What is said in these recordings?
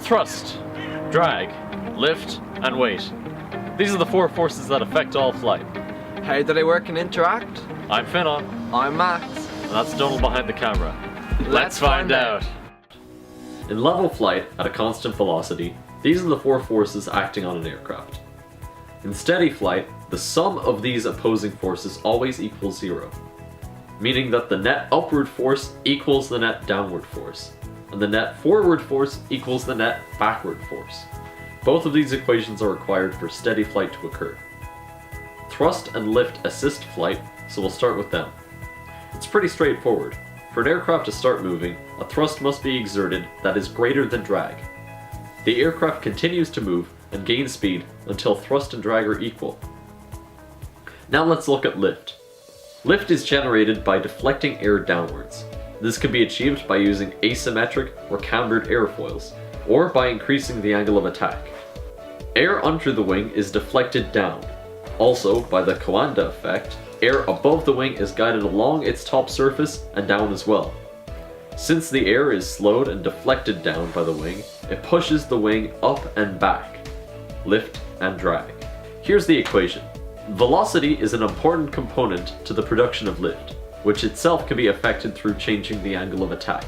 Thrust, drag, lift, and weight. These are the four forces that affect all flight. How do they work and interact? I'm Finna, I'm Max. and that's Donald behind the camera. Let's find out. In level flight at a constant velocity, these are the four forces acting on an aircraft. In steady flight, the sum of these opposing forces always equals 0, meaning that the net upward force equals the net downward force, and the net forward force equals the net backward force. Both of these equations are required for steady flight to occur. Thrust and lift assist flight, so we'll start with them. It's pretty straightforward. For an aircraft to start moving, a thrust must be exerted that is greater than drag. The aircraft continues to move and gain speed until thrust and drag are equal. Now let's look at lift. Lift is generated by deflecting air downwards. This can be achieved by using asymmetric or cambered airfoils, or by increasing the angle of attack. Air under the wing is deflected down. Also, by the Coanda effect, air above the wing is guided along its top surface and down as well. Since the air is slowed and deflected down by the wing, it pushes the wing up and back. Lift and drag. Here's the equation. Velocity is an important component to the production of lift, which itself can be affected through changing the angle of attack.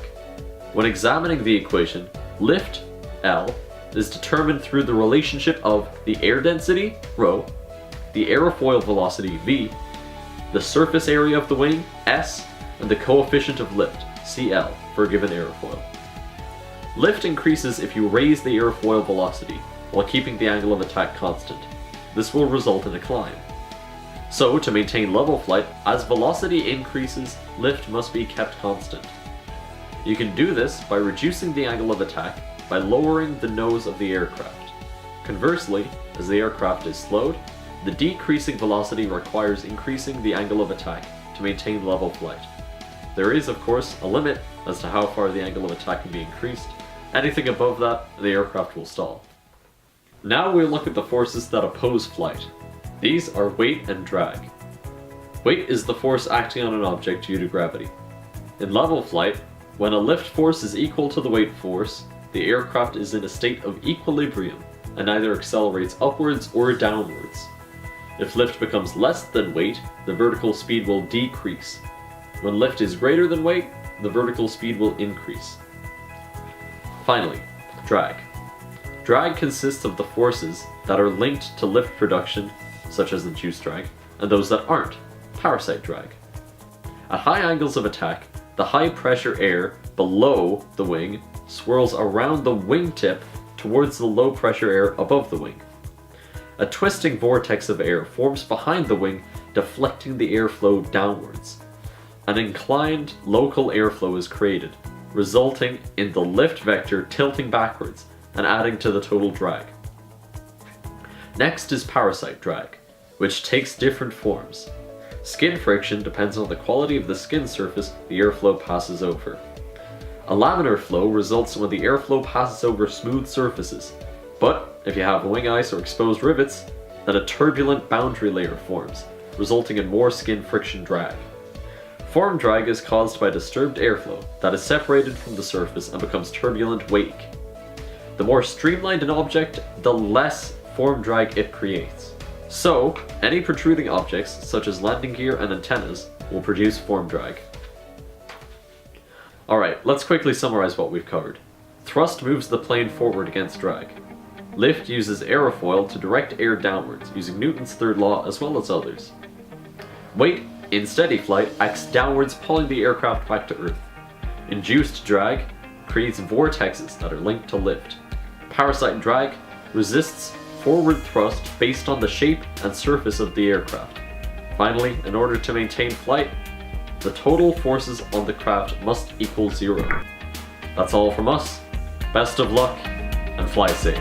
When examining the equation, lift, L, is determined through the relationship of the air density, rho, the aerofoil velocity, v, the surface area of the wing, s, and the coefficient of lift, Cl, for a given aerofoil. Lift increases if you raise the airfoil velocity while keeping the angle of attack constant. This will result in a climb. So, to maintain level flight, as velocity increases, lift must be kept constant. You can do this by reducing the angle of attack by lowering the nose of the aircraft. Conversely, as the aircraft is slowed, the decreasing velocity requires increasing the angle of attack to maintain level flight. There is, of course, a limit as to how far the angle of attack can be increased. Anything above that, the aircraft will stall. Now we'll look at the forces that oppose flight. These are weight and drag. Weight is the force acting on an object due to gravity. In level flight, when a lift force is equal to the weight force, the aircraft is in a state of equilibrium and either accelerates upwards or downwards. If lift becomes less than weight, the vertical speed will decrease. When lift is greater than weight, the vertical speed will increase. Finally, drag. Drag consists of the forces that are linked to lift production, such as induced drag, and those that aren't, parasite drag. At high angles of attack, the high pressure air below the wing swirls around the wingtip towards the low pressure air above the wing. A twisting vortex of air forms behind the wing, deflecting the airflow downwards. An inclined local airflow is created, resulting in the lift vector tilting backwards and adding to the total drag. Next is parasite drag, which takes different forms. Skin friction depends on the quality of the skin surface the airflow passes over. A laminar flow results when the airflow passes over smooth surfaces, but if you have wing ice or exposed rivets, then a turbulent boundary layer forms, resulting in more skin friction drag. Form drag is caused by disturbed airflow that is separated from the surface and becomes turbulent wake. The more streamlined an object, the less form drag it creates. So, any protruding objects, such as landing gear and antennas, will produce form drag. Alright, let's quickly summarize what we've covered. Thrust moves the plane forward against drag. Lift uses aerofoil to direct air downwards, using Newton's third law as well as others. Weight, in steady flight, acts downwards, pulling the aircraft back to Earth. Induced drag creates vortexes that are linked to lift. Parasite drag resists forward thrust based on the shape and surface of the aircraft. Finally, in order to maintain flight, the total forces on the craft must equal 0. That's all from us. Best of luck, and fly safe.